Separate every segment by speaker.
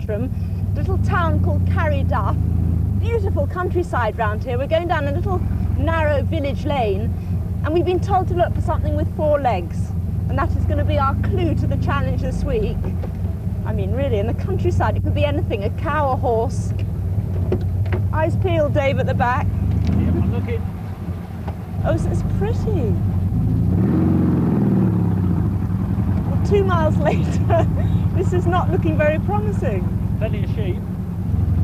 Speaker 1: from a little town called Carryduff. Beautiful countryside round here. We're going down a little narrow village lane, and we've been told to look for something with 4 legs, and that is going to be our clue to the challenge this week. I mean, really, in the countryside it could be anything, a cow, a horse. Eyes peeled, Dave, at the back.
Speaker 2: Yep, I'm looking.
Speaker 1: Oh, so it's pretty. Well, 2 miles later, this is not looking very promising.
Speaker 2: Plenty of sheep.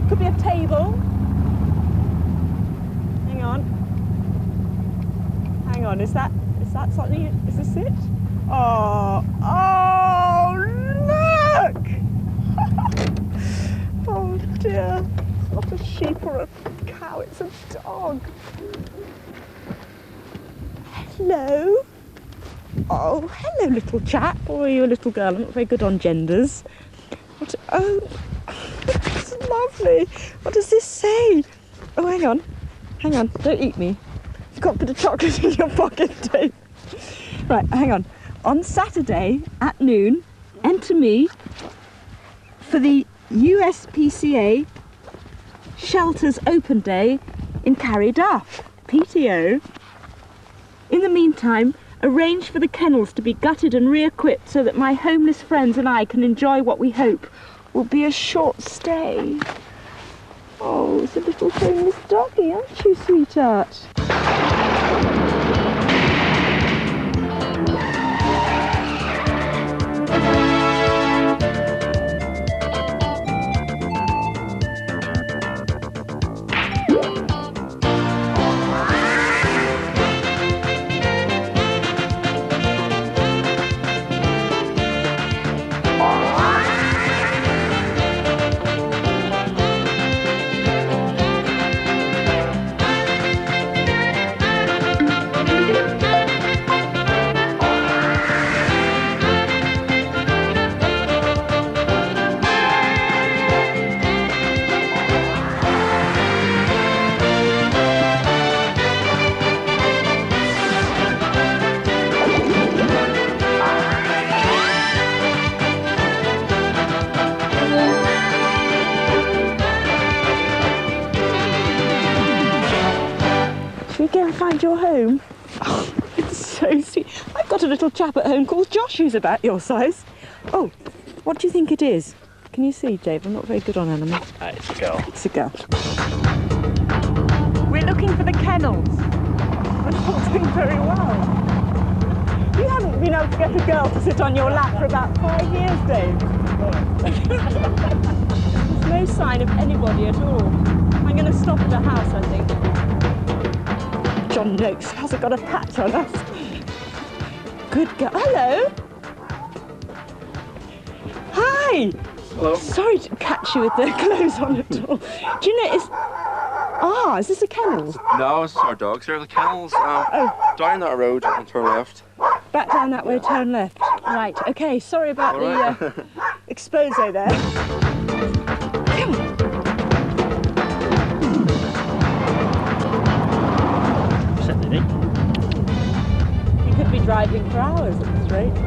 Speaker 1: Could be a table. Hang on. Hang on, is that something? Is this it? Oh, look! Oh dear. It's not a sheep or a cow, it's a dog. Hello. Oh, hello, little chap. Or are you a little girl? I'm not very good on genders. What? Oh, it's lovely. What does this say? Oh, hang on. Hang on. Don't eat me. You've got a bit of chocolate in your pocket, Dave. Right, hang on. On Saturday at noon, enter me for the USPCA Shelters Open Day in Carryduff, PTO. In the meantime, arrange for the kennels to be gutted and re-equipped so that my homeless friends and I can enjoy what we hope will be a short stay. Oh, it's a little homeless doggy, aren't you, sweetheart? Should we go and find your home? Oh, it's so sweet. I've got a little chap at home called Josh who's about your size. Oh, what do you think it is? Can you see, Dave? I'm not very good on animals.
Speaker 2: It's a girl.
Speaker 1: It's a girl. We're looking for the kennels. We're not doing very well. You haven't been able to get a girl to sit on your lap for about 5 years, Dave. There's no sign of anybody at all. I'm going to stop at a house, I think. John Noakes hasn't got a patch on us. Good girl. Hello. Hi.
Speaker 2: Hello.
Speaker 1: Sorry to catch you with the clothes on at all. Do you know, is this a kennel?
Speaker 3: No, it's our dogs here. The kennels, down that road and turn left.
Speaker 1: Back down that way, turn left. Right, okay, sorry about the expose there. Come on. You could be driving for hours at this rate.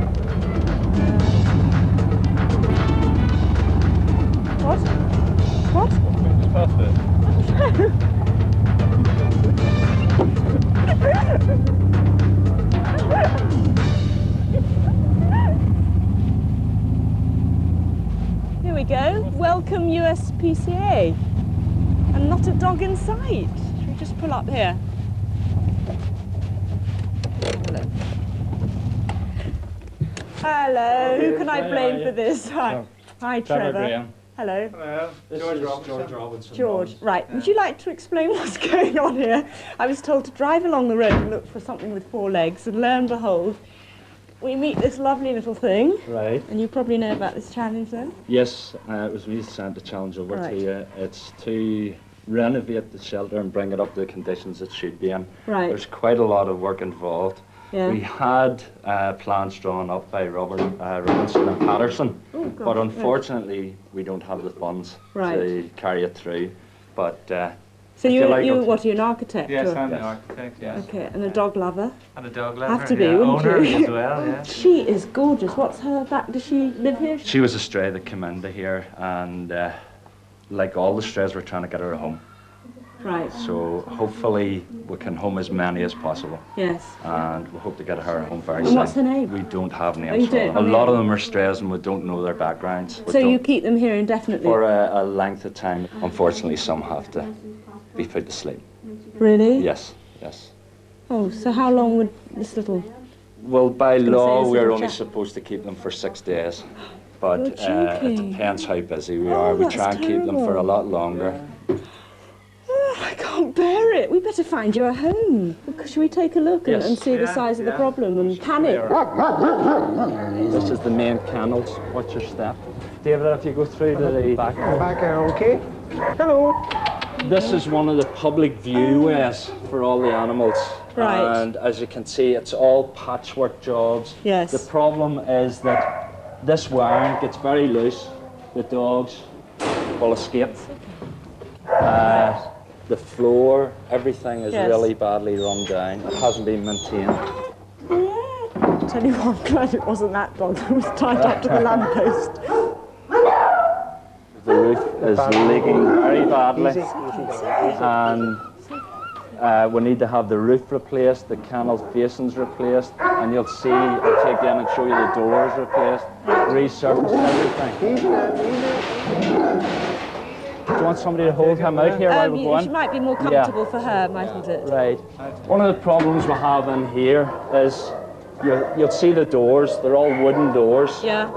Speaker 1: What? What?
Speaker 2: It's perfect.
Speaker 1: Here we go. Welcome USPCA. And not a dog in sight. Should we just pull up here? Hello. Who can I blame for this? Hi. Hi, Trevor.
Speaker 2: Graham.
Speaker 1: Hello.
Speaker 3: Hello.
Speaker 2: This is George Robinson.
Speaker 1: George, right. Would you like to explain what's going on here? I was told to drive along the road and look for something with 4 legs, and lo and behold, we meet this lovely little thing.
Speaker 2: Right.
Speaker 1: And you probably know about this challenge then?
Speaker 2: Yes, it was me that sent the challenge over
Speaker 1: Right.
Speaker 2: to you. It's to renovate the shelter and bring it up to the conditions it should be in.
Speaker 1: Right.
Speaker 2: There's quite a lot of work involved.
Speaker 1: Yeah.
Speaker 2: We had plans drawn up by Robinson and Patterson,
Speaker 1: Oh, God.
Speaker 2: but unfortunately we don't have the funds
Speaker 1: Right.
Speaker 2: to carry it through. But
Speaker 1: So
Speaker 2: If you like it.
Speaker 1: what are you, an architect?
Speaker 4: Yes,
Speaker 1: or-
Speaker 4: I'm an architect, yes.
Speaker 1: Okay, and a dog lover.
Speaker 4: And a dog lover.
Speaker 1: Have to be,
Speaker 4: yeah.
Speaker 1: wouldn't
Speaker 4: Owner
Speaker 1: you?
Speaker 4: as well, yeah.
Speaker 1: She is gorgeous. What's her back? Does she live here?
Speaker 2: She was a stray that came into here, and like all the strays, we're trying to get her a home.
Speaker 1: Right.
Speaker 2: So hopefully we can home as many as possible,
Speaker 1: Yes.
Speaker 2: and we hope to get her a home very
Speaker 1: And
Speaker 2: soon.
Speaker 1: what's her name?
Speaker 2: We don't have
Speaker 1: you
Speaker 2: names for
Speaker 1: don't?
Speaker 2: them. A lot of them are strays, and we don't know their backgrounds. We
Speaker 1: So you
Speaker 2: don't-
Speaker 1: keep them here indefinitely?
Speaker 2: for a length of time. Unfortunately, some have to be put to sleep.
Speaker 1: Really?
Speaker 2: Yes, yes.
Speaker 1: Oh, so how long would this little...
Speaker 2: Well, by
Speaker 1: gonna say
Speaker 2: law,
Speaker 1: this
Speaker 2: we're
Speaker 1: little
Speaker 2: only
Speaker 1: chap-
Speaker 2: supposed to keep them for 6 days. But
Speaker 1: You're
Speaker 2: it
Speaker 1: joking.
Speaker 2: depends how busy we
Speaker 1: Oh,
Speaker 2: are. We
Speaker 1: that's
Speaker 2: try and keep them for a
Speaker 1: terrible.
Speaker 2: lot longer.
Speaker 1: Oh, I can't bear it. We better find you a home. Should we take a look and,
Speaker 2: Yes.
Speaker 1: and see the
Speaker 4: Yeah,
Speaker 1: size of the
Speaker 4: yeah.
Speaker 1: problem and panic?
Speaker 2: This is the main kennels. Watch your step. David, if you go through to the back.
Speaker 5: Back there, okay? Hello.
Speaker 2: This is one of the public viewways for all the animals.
Speaker 1: Right.
Speaker 2: And as you can see, it's all patchwork jobs.
Speaker 1: Yes.
Speaker 2: The problem is that this wiring gets very loose. The dogs will escape. The floor, everything is
Speaker 1: Yes.
Speaker 2: really badly run down. It hasn't been maintained.
Speaker 1: Tell you what, I'm glad it wasn't that dog that was tied up to the lamppost.
Speaker 2: The roof is leaking very badly.
Speaker 5: Easy, easy.
Speaker 2: And we need to have the roof replaced, the kennel facings replaced, and you'll see, I'll take you in and show you the doors replaced, resurfaced, everything.
Speaker 5: Easy now, easy.
Speaker 2: Do you want somebody to hold him out here while we go
Speaker 1: It
Speaker 2: in?
Speaker 1: might be more comfortable for her, mightn't it?
Speaker 2: Right. One of the problems we have in here is you'll see the doors, they're all wooden doors.
Speaker 1: Yeah.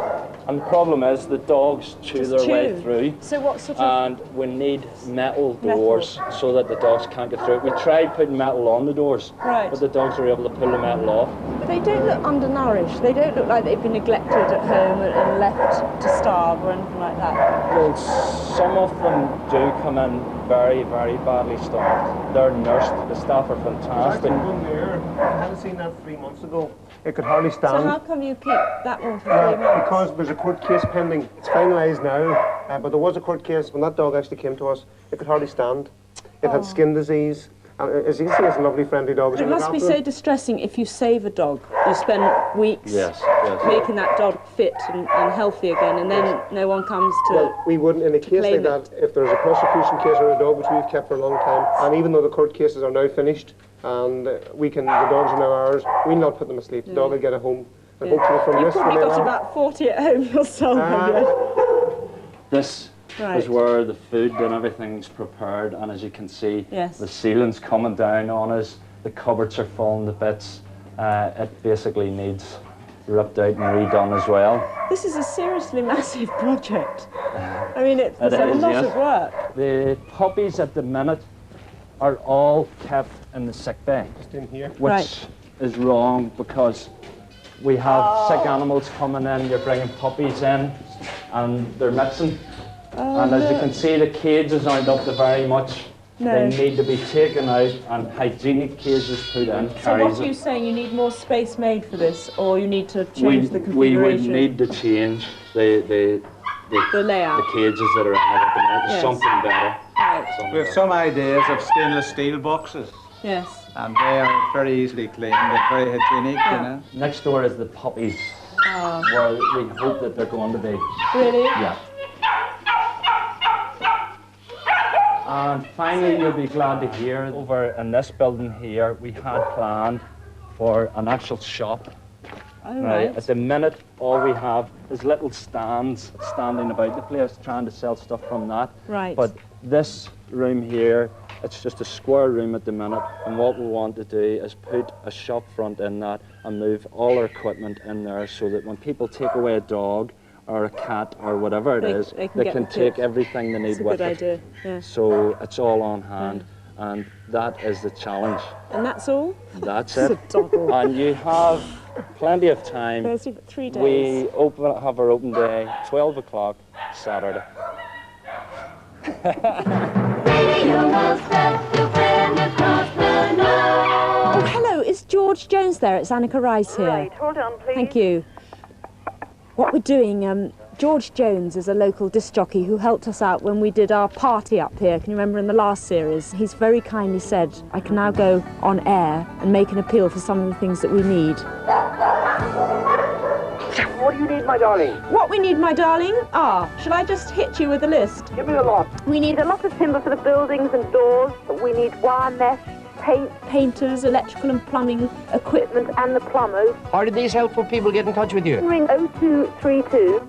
Speaker 2: And the problem is the dogs chew their way
Speaker 1: chew.
Speaker 2: through.
Speaker 1: So what sort of...
Speaker 2: And we need metal doors so that the dogs can't get through. We tried putting metal on the doors,
Speaker 1: Right.
Speaker 2: but the dogs are able to pull the metal off.
Speaker 1: But they don't look undernourished. They don't look like they've been neglected at home and left to starve or anything like that.
Speaker 2: Well, some of them do come in very, very badly starved. They're nursed. The staff are
Speaker 5: There's
Speaker 2: fantastic.
Speaker 5: actually one there. I hadn't seen that 3 months ago. It could hardly stand.
Speaker 1: So how come you keep that one for 3 months?
Speaker 5: Because there's a court case pending. It's finalised now, but there was a court case when that dog actually came to us. It could hardly stand. It had skin disease. And as you can see, it's a lovely, friendly dog.
Speaker 1: It must be so distressing if you save a dog. You spend weeks
Speaker 2: Yes.
Speaker 1: making that dog fit and healthy again, and then no one comes to...
Speaker 5: Well, we wouldn't, in a case like
Speaker 1: claim
Speaker 5: that, if there's a prosecution case on a dog, which we've kept for a long time, and even though the court cases are now finished, and the dogs are now ours, we'll not put them asleep. The dog will get a home. And hopefully from
Speaker 1: You've
Speaker 5: this,
Speaker 1: probably
Speaker 5: we'll
Speaker 1: got
Speaker 5: allow-
Speaker 1: about 40 at home yourself, have you?
Speaker 2: This
Speaker 1: Right.
Speaker 2: is where the food and everything's prepared, and as you can see,
Speaker 1: Yes.
Speaker 2: the ceiling's coming down on us, the cupboards are falling to bits. It basically needs ripped out and redone as well.
Speaker 1: This is a seriously massive project. I mean, it's
Speaker 2: It
Speaker 1: a
Speaker 2: is,
Speaker 1: lot
Speaker 2: yes.
Speaker 1: of work.
Speaker 2: The puppies at the minute are all kept in the sick bay,
Speaker 5: Just in here.
Speaker 2: which
Speaker 1: Right.
Speaker 2: is wrong because we have sick animals coming in, you're bringing puppies in, and they're mixing. And as you can see, the cages aren't up to very much.
Speaker 1: No.
Speaker 2: They need to be taken out and hygienic cages put in.
Speaker 1: So what
Speaker 2: carries
Speaker 1: are you
Speaker 2: it.
Speaker 1: saying? You need more space made for this, or you need to
Speaker 2: we,
Speaker 1: change the
Speaker 2: we
Speaker 1: configuration?
Speaker 2: would need to change the
Speaker 1: layout.
Speaker 2: cages that are in it at the minute.
Speaker 1: Yes.
Speaker 2: Something better.
Speaker 1: Right.
Speaker 2: Something
Speaker 4: We have
Speaker 2: better.
Speaker 4: some ideas of stainless steel boxes,
Speaker 1: Yes.
Speaker 4: and they are very easily cleaned and very hygienic, you know.
Speaker 2: Next door is the puppies, where we hope that they're going to be.
Speaker 1: Really?
Speaker 2: Yeah. And finally, you'll be glad to hear, over in this building here, we had planned for an actual shop.
Speaker 1: Oh,
Speaker 2: Now,
Speaker 1: right.
Speaker 2: at the minute, all we have is little stands standing about the place, trying to sell stuff from that.
Speaker 1: Right.
Speaker 2: But this room here, it's just a square room at the minute, and what we want to do is put a shop front in that and move all our equipment in there so that when people take away a dog or a cat or whatever it
Speaker 1: They-
Speaker 2: is,
Speaker 1: they can
Speaker 2: they
Speaker 1: get
Speaker 2: can
Speaker 1: the
Speaker 2: take
Speaker 1: kit.
Speaker 2: everything they need
Speaker 1: It's a
Speaker 2: with
Speaker 1: good
Speaker 2: it.
Speaker 1: idea. Yeah.
Speaker 2: So it's all on hand, and that is the challenge.
Speaker 1: And that's all?
Speaker 2: That's
Speaker 1: It's
Speaker 2: it.
Speaker 1: a doddle.
Speaker 2: And you have plenty of time.
Speaker 1: There's 3 days.
Speaker 2: We have our open day, 12 o'clock Saturday.
Speaker 1: Oh, hello. Is George Jones there? It's Annika Rice here.
Speaker 6: Right, hold on, please.
Speaker 1: Thank you. What we're doing, George Jones is a local disc jockey who helped us out when we did our party up here. Can you remember in the last series? He's very kindly said, I can now go on air and make an appeal for some of the things that we need.
Speaker 6: What do you need, my darling?
Speaker 1: What we need, my darling? Shall I just hit you with a list?
Speaker 6: Give me a lot.
Speaker 7: We need a lot of timber for the buildings and doors. We need wire mesh, paint,
Speaker 1: Painters, electrical and plumbing
Speaker 7: equipment, and the plumbers.
Speaker 6: How did these helpful people get in touch with you?
Speaker 7: Ring 0232.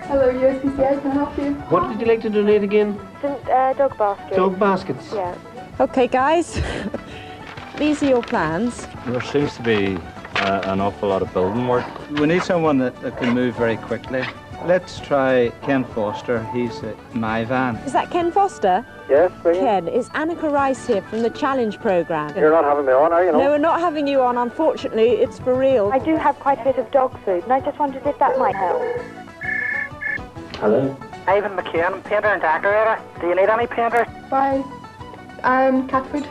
Speaker 8: Hello, USPCA, can I help you?
Speaker 6: What would you like to donate again?
Speaker 7: Dog basket.
Speaker 6: Dog baskets.
Speaker 7: Yeah.
Speaker 1: Okay, guys, these are your plans.
Speaker 2: There seems to be an awful lot of building work.
Speaker 4: We need someone that can move very quickly. Let's try Ken Foster. He's at my van.
Speaker 1: Is that Ken Foster?
Speaker 6: Yes, brilliant.
Speaker 1: Ken, it's Annika Rice here from the Challenge programme.
Speaker 6: You're not having me on, are you?
Speaker 1: No, we're not having you on, unfortunately. It's for real.
Speaker 7: I do have quite a bit of dog food, and I just wondered if that might help.
Speaker 2: Hello?
Speaker 9: Ivan McCann, painter and decorator. Do you need any painters?
Speaker 8: Bye. Cat food.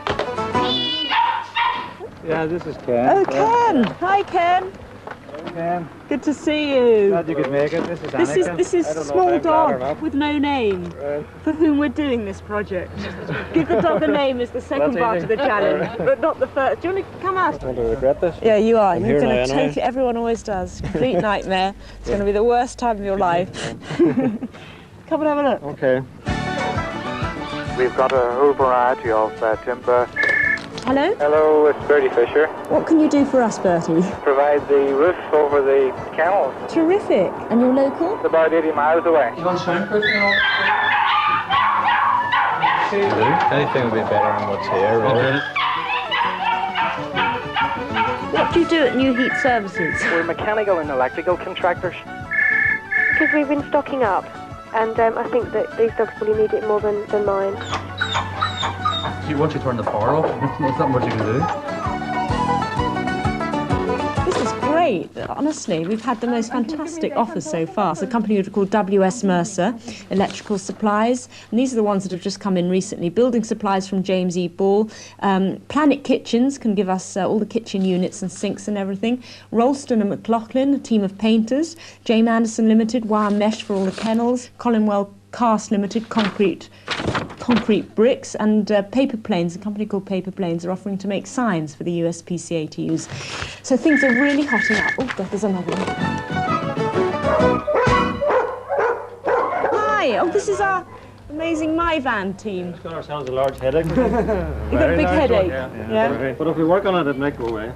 Speaker 4: Yeah, this is Ken.
Speaker 1: Oh, Ken! Hi, Ken.
Speaker 4: Ken.
Speaker 1: Good to see you.
Speaker 4: Glad you could make it. This is Annika.
Speaker 1: This is
Speaker 4: I don't know
Speaker 1: Small
Speaker 4: if I'm glad or
Speaker 1: Dog
Speaker 4: not.
Speaker 1: with no name, for whom we're doing this project. Give the dog a name is the second
Speaker 4: That's
Speaker 1: part
Speaker 4: easy.
Speaker 1: of the challenge, but not the first. Do you want to come out?
Speaker 4: I want to regret this.
Speaker 1: Yeah, you are.
Speaker 4: I'm
Speaker 1: You're
Speaker 4: here
Speaker 1: going
Speaker 4: now
Speaker 1: to
Speaker 4: anyway.
Speaker 1: totally. Everyone always does. Complete nightmare. It's going to be the worst time of your life. Come and have a look.
Speaker 4: Okay.
Speaker 9: We've got a whole variety of timber.
Speaker 1: Hello.
Speaker 9: Hello, it's Bertie Fisher.
Speaker 1: What can you do for us, Bertie?
Speaker 9: Provide the roof over the kennels.
Speaker 1: Terrific. And you're local?
Speaker 9: It's about 80 miles away.
Speaker 4: You want soundproofing? Anything would be better than what's here, really.
Speaker 1: What do you do at New Heat Services?
Speaker 9: We're mechanical and electrical contractors.
Speaker 7: Because we've been stocking up, and I think that these dogs probably need it more than mine.
Speaker 10: Once you turn the power off, there's not much you can do.
Speaker 1: This is great. Honestly, we've had the most fantastic offers so far. It's a company called W.S. Mercer, electrical supplies. And these are the ones that have just come in recently. Building supplies from James E. Ball. Planet Kitchens can give us all the kitchen units and sinks and everything. Ralston and McLaughlin, a team of painters. James Anderson Limited, wire mesh for all the kennels. Collinwell Cast Limited, concrete bricks, and Paper Planes, a company called Paper Planes, are offering to make signs for the USPCA to use. So things are really hotting up. Oh God, there's another one. Hi, this is our amazing My Van team.
Speaker 2: We've got ourselves a large headache.
Speaker 1: You've got a big headache. Yeah.
Speaker 2: But if we work on it, it might go away.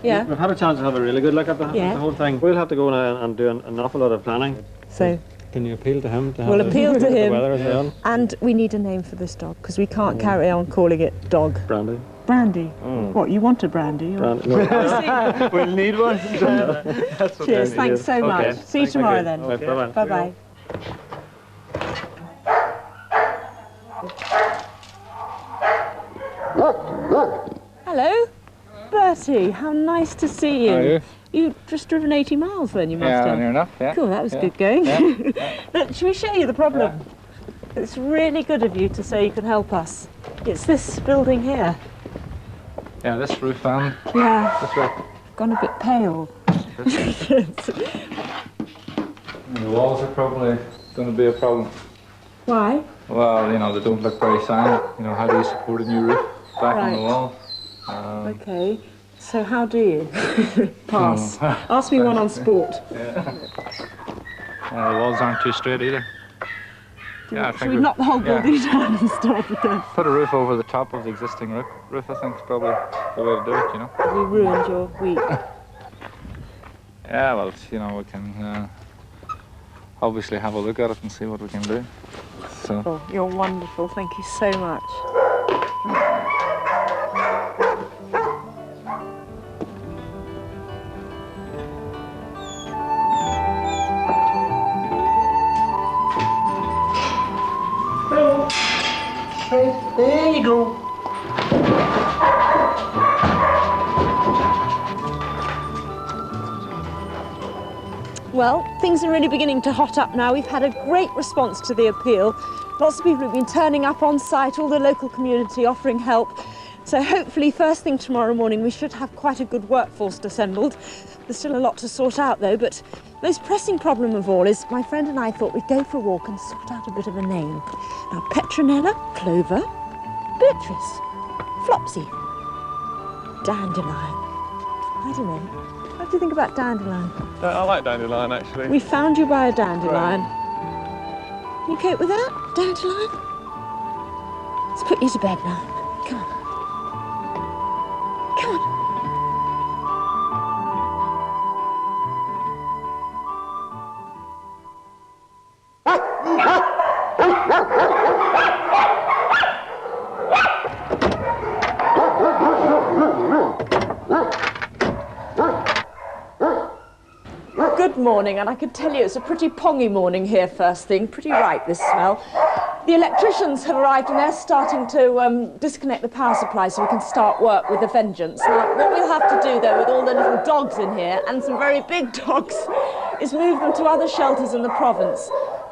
Speaker 1: Yeah.
Speaker 2: We've had a chance to have a really good look at the whole thing. We'll have to go now and do an awful lot of planning.
Speaker 1: So
Speaker 2: Can you appeal to him?
Speaker 1: we'll appeal to
Speaker 2: the
Speaker 1: him.
Speaker 2: weather as well?
Speaker 1: And we need a name for this dog because we can't carry on calling it dog.
Speaker 2: Brandy.
Speaker 1: Brandy. What, you want a brandy? Or?
Speaker 2: Brandy. No.
Speaker 4: We'll need one.
Speaker 1: Cheers, thanks so much.
Speaker 2: Okay.
Speaker 1: See you tomorrow then.
Speaker 2: Right, bye-bye.
Speaker 1: Bye-bye. Hello, Bertie. How nice to see you.
Speaker 4: How are you?
Speaker 1: You've just driven 80 miles then, you must
Speaker 4: Yeah,
Speaker 1: have.
Speaker 4: near enough, yeah.
Speaker 1: Cool, that was
Speaker 4: Yeah.
Speaker 1: good going.
Speaker 4: Yeah.
Speaker 1: Look, shall we show you the problem? It's really good of you to say you can help us. It's this building here.
Speaker 10: Yeah, this roof fan.
Speaker 1: Yeah,
Speaker 10: This way.
Speaker 1: gone a bit pale.
Speaker 10: The walls are probably going to be a problem.
Speaker 1: Why?
Speaker 10: Well, you know, they don't look very sound. You know, how do you support a new roof back on the
Speaker 1: Right.
Speaker 10: wall?
Speaker 1: Okay, so how do you? Pass. Ask me one on sport.
Speaker 10: The walls aren't too straight either. Yeah, I
Speaker 1: Should
Speaker 10: think
Speaker 1: we knock the whole building down and start again?
Speaker 10: put a roof over the top of the existing roof, I think, is probably the way to do it, you know.
Speaker 1: We ruined your week.
Speaker 10: Yeah, well, you know, we can obviously have a look at it and see what we can do. So.
Speaker 1: Oh, you're wonderful. Thank you so much.
Speaker 6: There you go.
Speaker 1: Well, things are really beginning to hot up now. We've had a great response to the appeal. Lots of people have been turning up on site, all the local community offering help. So hopefully first thing tomorrow morning we should have quite a good workforce assembled. There's still a lot to sort out though, but Most pressing problem of all is my friend and I thought we'd go for a walk and sort out a bit of a name. Now, Petronella, Clover, Beatrice, Flopsy, Dandelion. I don't know. What do you think about Dandelion?
Speaker 10: I like Dandelion, actually.
Speaker 1: We found you by a dandelion. Can you cope with that, Dandelion? Let's put you to bed now. Come on. Come on. Good morning, and I can tell you it's a pretty pongy morning here first thing, pretty ripe this smell. The electricians have arrived and they're starting to disconnect the power supply so we can start work with a vengeance. Now, what we'll have to do though with all the little dogs in here, and some very big dogs, is move them to other shelters in the province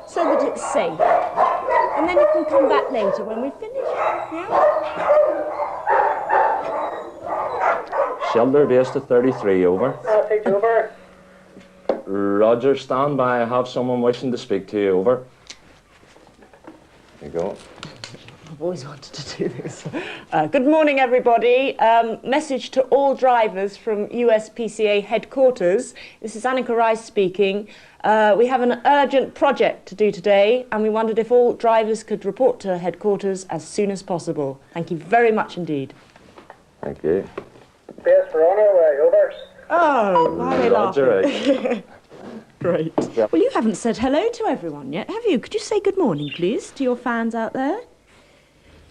Speaker 1: so that it's safe. And then you can come back later when we finish, yeah?
Speaker 2: Shelter base to 33, over.
Speaker 6: I'll take you over.
Speaker 2: Roger, stand by. I have someone wishing to speak to you, over. There you go.
Speaker 1: I've always wanted to do this. Good morning, everybody. Message to all drivers from USPCA headquarters. This is Annika Rice speaking. We have an urgent project to do today, and we wondered if all drivers could report to headquarters as soon as possible. Thank you very much indeed.
Speaker 2: Thank you.
Speaker 6: Base for on our way, over.
Speaker 1: Oh, why are they
Speaker 2: Roger,
Speaker 1: laughing? Great.
Speaker 2: Yep.
Speaker 1: Well, you haven't said hello to everyone yet, have you? Could you say good morning, please, to your fans out there?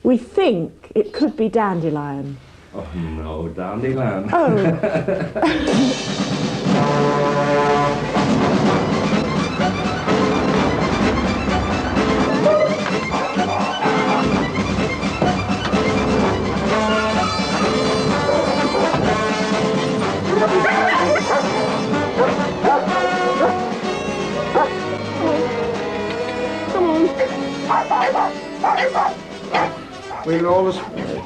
Speaker 1: We think it could be Dandelion.
Speaker 2: Oh, no, Dandelion.
Speaker 1: Oh.
Speaker 5: We'll always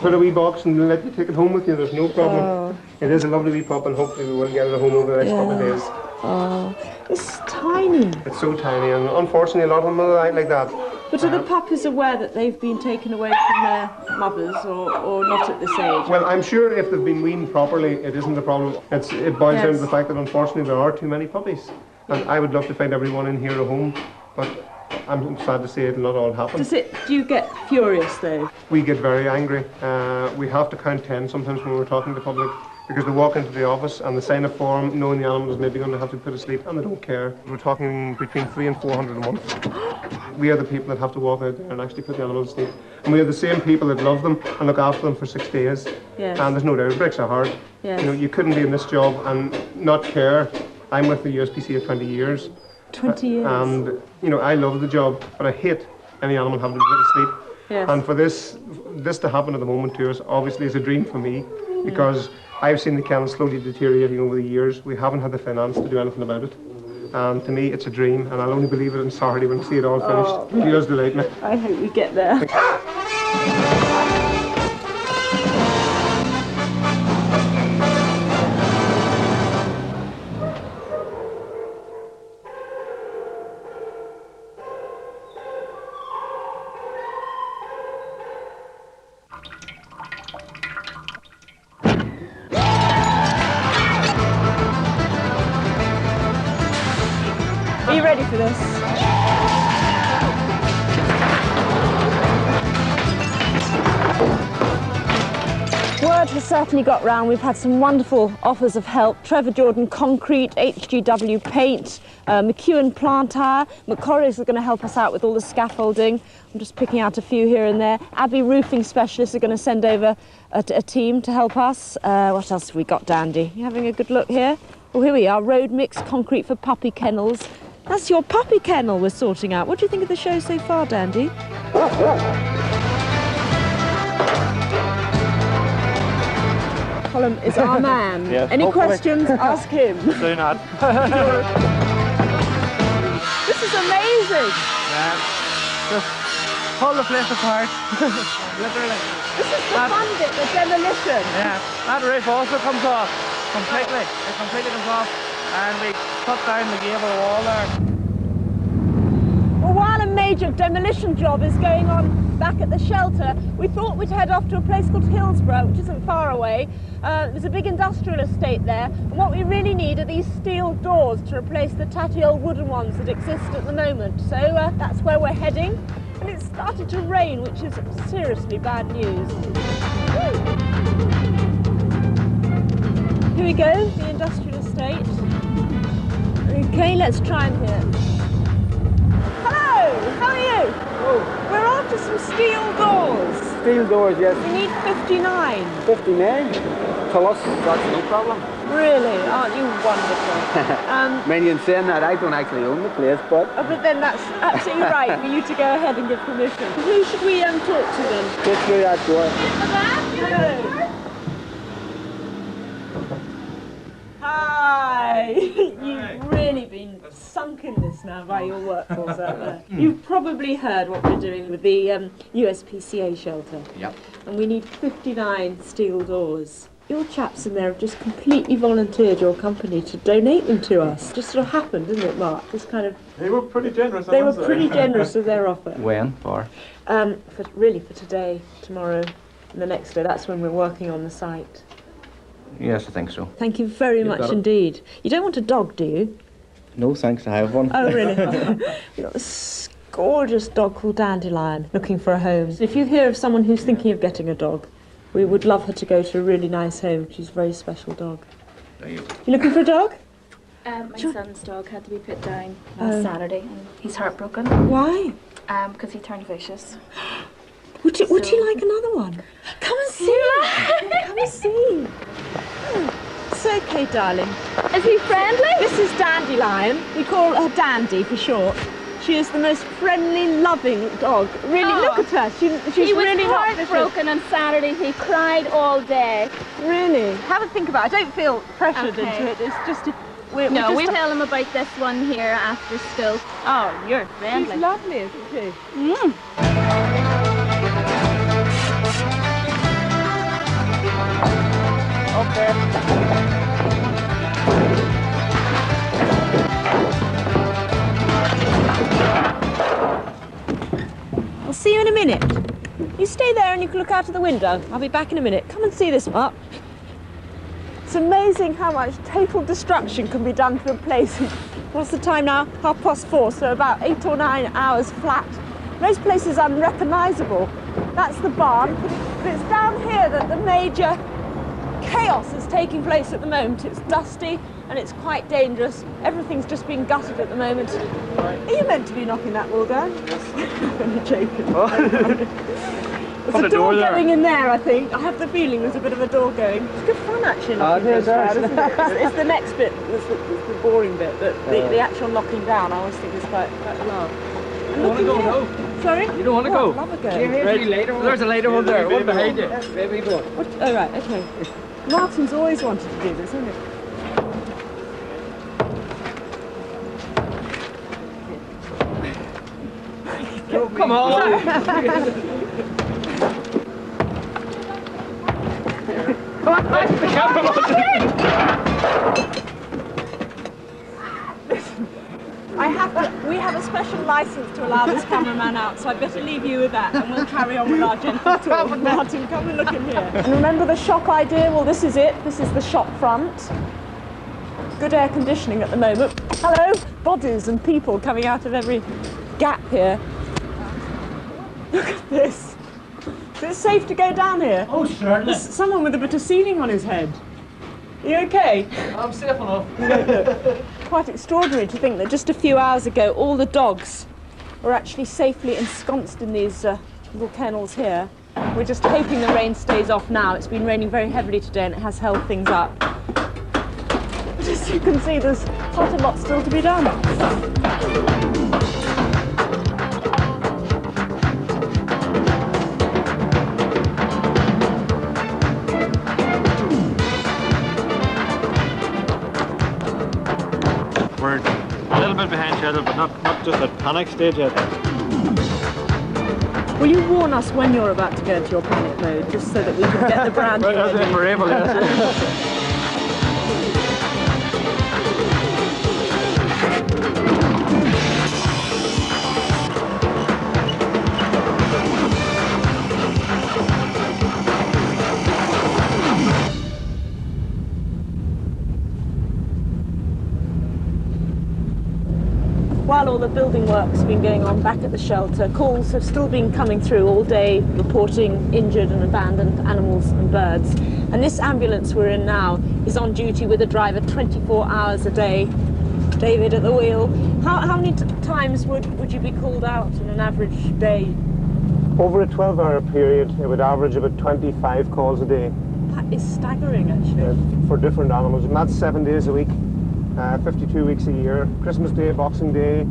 Speaker 5: put a wee box and let you take it home with you, there's no problem.
Speaker 1: Oh.
Speaker 5: It is a lovely wee pup and hopefully we will get it home over the next couple of days.
Speaker 1: Oh, it's tiny.
Speaker 5: It's so tiny and unfortunately a lot of them are like that.
Speaker 1: But are the puppies aware that they've been taken away from their mothers or not at this age?
Speaker 5: Well, I'm sure if they've been weaned properly, it isn't a problem. It boils down to the fact that unfortunately there are too many puppies. And I would love to find everyone in here a home, but I'm sad to say it'll not all happen.
Speaker 1: Do you get furious though?
Speaker 5: We get very angry. We have to count 10 sometimes when we're talking to the public because they walk into the office and they sign a form knowing the animal is maybe going to have to be put to sleep and they don't care. We're talking between 300 and 400 a month. We are the people that have to walk out there and actually put the animal to sleep. And we are the same people that love them and look after them for 6 days.
Speaker 1: Yes.
Speaker 5: And there's no doubt, it breaks our heart.
Speaker 1: Yes.
Speaker 5: You know, you couldn't be in this job and not care. I'm with the USPCA 20 years.
Speaker 1: 20 years.
Speaker 5: And, you know, I love the job, but I hate any animal having to go to sleep.
Speaker 1: Yes.
Speaker 5: And for this to happen at the moment to us, obviously is a dream for me, because I've seen the kennel slowly deteriorating over the years. We haven't had the finance to do anything about it. And to me, it's a dream, and I'll only believe it in Saturday when I see it all finished. You guys delight me.
Speaker 1: I hope we get there. Are you ready for this? Word has certainly got round. We've had some wonderful offers of help. Trevor Jordan Concrete, HGW Paint, McEwen Plant Hire. McCorry's are going to help us out with all the scaffolding. I'm just picking out a few here and there. Abbey Roofing Specialists are going to send over a team to help us. What else have we got, Dandy? You having a good look here? Oh, here we are. Road Mix Concrete for puppy kennels. That's your puppy kennel we're sorting out. What do you think of the show so far, Dandy? Colin is our man.
Speaker 10: Yes,
Speaker 1: Any
Speaker 10: hopefully.
Speaker 1: questions? Ask him.
Speaker 10: Do not.
Speaker 1: This is amazing.
Speaker 10: Yeah. Just pull the place apart. Literally.
Speaker 1: This is the fun bit, the demolition.
Speaker 10: Yeah. That roof also comes off completely. It completely comes off. and we cut down the gable wall there.
Speaker 1: Well, while a major demolition job is going on back at the shelter, we thought we'd head off to a place called Hillsborough, which isn't far away. There's a big industrial estate there, and what we really need are these steel doors to replace the tatty old wooden ones that exist at the moment. So that's where we're heading, and it's started to rain, which is seriously bad news. Here we go, the industrial estate. Okay, let's try and hear. Hello, how are you?
Speaker 11: Oh.
Speaker 1: We're after some steel doors.
Speaker 11: Steel doors, yes.
Speaker 1: We need 59.
Speaker 11: 59? Tell us, that's no problem.
Speaker 1: Really? Aren't you wonderful?
Speaker 11: I mean, in saying that, I don't actually own the place, but...
Speaker 1: Oh, but then that's absolutely right for you to go ahead and give permission. Who should we talk to then?
Speaker 11: Just through that door.
Speaker 1: Hello. Hi! You've really been sunk in this now by your workforce out there. You've probably heard what we're doing with the USPCA shelter.
Speaker 11: Yep.
Speaker 1: And we need 59 steel doors. Your chaps in there have just completely volunteered your company to donate them to us. Just sort of happened, didn't it, Mark? Just kind of...
Speaker 10: They were pretty generous,
Speaker 1: They were pretty generous with their offer.
Speaker 4: When? For?
Speaker 1: For today, tomorrow, and the next day. That's when we're working on the site.
Speaker 4: Yes, I think so.
Speaker 1: Thank you very much indeed. You don't want a dog, do you?
Speaker 4: No, thanks, I have one.
Speaker 1: Oh, really? We've got this gorgeous dog called Dandelion looking for a home. So if you hear of someone who's thinking of getting a dog, we would love her to go to a really nice home. She's a very special dog. You looking for a dog?
Speaker 12: My son's dog had to be put down last Saturday, and he's heartbroken.
Speaker 1: Why?
Speaker 12: Because he turned vicious.
Speaker 1: Would you like another one? Come and see. Come and see. It's okay, darling.
Speaker 12: Is he friendly?
Speaker 1: This is Dandelion. We call her Dandy for short. She is the most friendly, loving dog. Really, look at her. She's
Speaker 12: he was
Speaker 1: really not
Speaker 12: heartbroken on Saturday. He cried all day.
Speaker 1: Really? Have a think about it. I don't feel pressured into it. It's just...
Speaker 12: We tell him about this one here after school.
Speaker 1: Oh, you're friendly. She's lovely, isn't she?
Speaker 11: Okay.
Speaker 1: I'll see you in a minute. You stay there and you can look out of the window. I'll be back in a minute. Come and see this, Mark. It's amazing how much total destruction can be done to a place. What's the time now? 4:30, so about 8 or 9 hours flat. Most places unrecognisable. That's the barn. But it's down here that the major chaos is taking place at the moment. It's dusty and it's quite dangerous. Everything's just being gutted at the moment. Are you meant to be knocking that wall down? Yes. I'm joking. There's a door going in there, I think. I have the feeling there's a bit of a door going. It's good fun, actually, knocking things down, isn't it? It's the next bit, it's the boring bit, but the actual knocking down I always think is quite a laugh.
Speaker 11: You want to go? No.
Speaker 1: Sorry?
Speaker 11: You don't want to go?
Speaker 1: I'd love a go.
Speaker 11: There's a later one there, one behind you. There we go.
Speaker 1: Oh, right, okay. Martin's always wanted to do this, hasn't he?
Speaker 11: Come on!
Speaker 1: Listen, we have a special license to allow this cameraman out, so I better leave you with that and we'll carry on with our gentle tour. Martin, come and look in here. And remember the shop idea? Well, this is it. This is the shop front. Good air conditioning at the moment. Hello, bodies and people coming out of every gap here. Look at this. Is it safe to go down here?
Speaker 11: Oh, certainly.
Speaker 1: There's someone with a bit of ceiling on his head. Are you okay?
Speaker 11: I'm safe enough.
Speaker 1: Quite extraordinary to think that just a few hours ago all the dogs were actually safely ensconced in these little kennels here. We're just hoping the rain stays off now. It's been raining very heavily today and it has held things up. But as you can see, there's quite a lot still to be done.
Speaker 10: We're a little bit behind schedule, but not just at panic stage yet.
Speaker 1: Will you warn us when you're about to go into your panic mode, just so that we can get the brand?
Speaker 10: Right, we're able, yes.
Speaker 1: the building works have been going on back at the shelter. Calls have still been coming through all day reporting injured and abandoned animals and birds. And this ambulance we're in now is on duty with a driver 24 hours a day. David at the wheel. How many times would you be called out in an average day?
Speaker 5: Over a 12-hour period, it would average about 25 calls a day.
Speaker 1: That is staggering, actually.
Speaker 5: For different animals, and that's 7 days a week, 52 weeks a year. Christmas Day, Boxing Day,